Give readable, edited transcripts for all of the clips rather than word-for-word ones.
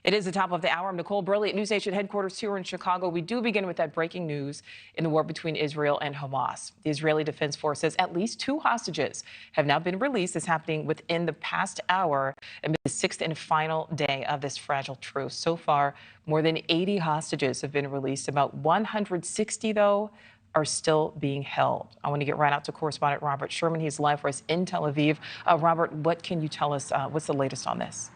It is the top of the hour. I'm Nichole, Berlie at NewsNation headquarters here in Chicago. We do begin with that breaking news in the war between Israel and Hamas. The Israeli Defense Force says at least 2 hostages have now been released. This happening within the past hour amid the 6th and final day of this fragile truce. So far, more than 80 hostages have been released. About 160, though, are still being held. I want to get right out to correspondent Robert Sherman. He's live for us in Tel Aviv. Robert, what can you tell us? What's the latest on this?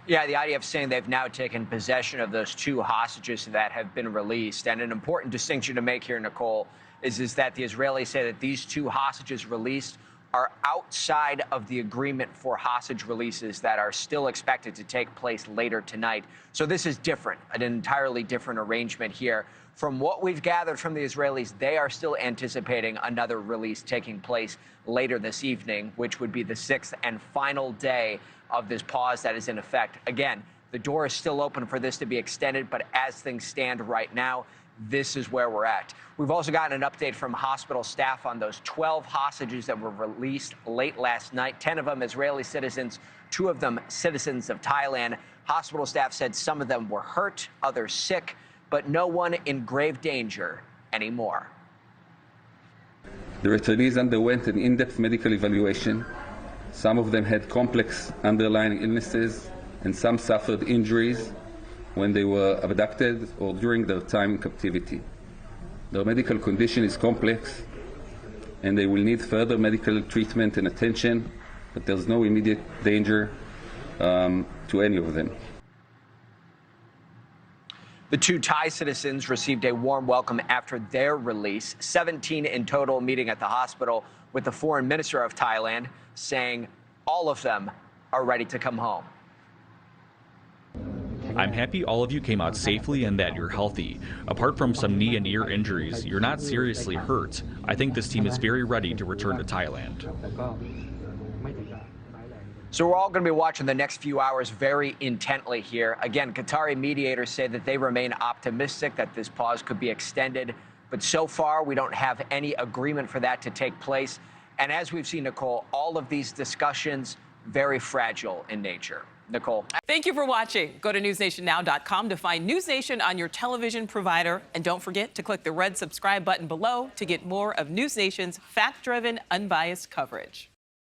Yeah, the IDF saying they've now taken possession of those 2 hostages that have been released. And an important distinction to make here, Nichole, is that the Israelis say that these 2 hostages released are outside of the agreement for hostage releases that are still expected to take place later tonight. So this is different, an entirely different arrangement here. From what we've gathered from the Israelis, they are still anticipating another release taking place later this evening, which would be the 6th and final day of this pause that is in effect. Again, the door is still open for this to be extended, but as things stand right now, this is where we're at. We've also gotten an update from hospital staff on those 12 hostages that were released late last night. 10 of them Israeli citizens, 2 of them citizens of Thailand. Hospital staff said some of them were hurt, others sick, but no one in grave danger anymore. The returnees underwent an in-depth medical evaluation. Some of them had complex underlying illnesses, and some suffered injuries when they were abducted or during their time in captivity. Their medical condition is complex, and they will need further medical treatment and attention, but there's no immediate danger to any of them. The 2 Thai citizens received a warm welcome after their release. 17 in total meeting at the hospital, with the foreign minister of Thailand saying all of them are ready to come home. I'm happy all of you came out safely and that you're healthy. Apart from some knee and ear injuries, you're not seriously hurt. I think this team is very ready to return to Thailand. So we're all going to be watching the next few hours very intently here. Again, Qatari mediators say that they remain optimistic that this pause could be extended. But so far, we don't have any agreement for that to take place. And as we've seen, Nichole, all of these discussions very fragile in nature. Nichole. Thank you for watching. Go to newsnationnow.com to find NewsNation on your television provider. And don't forget to click the red subscribe button below to get more of NewsNation's fact-driven, unbiased coverage.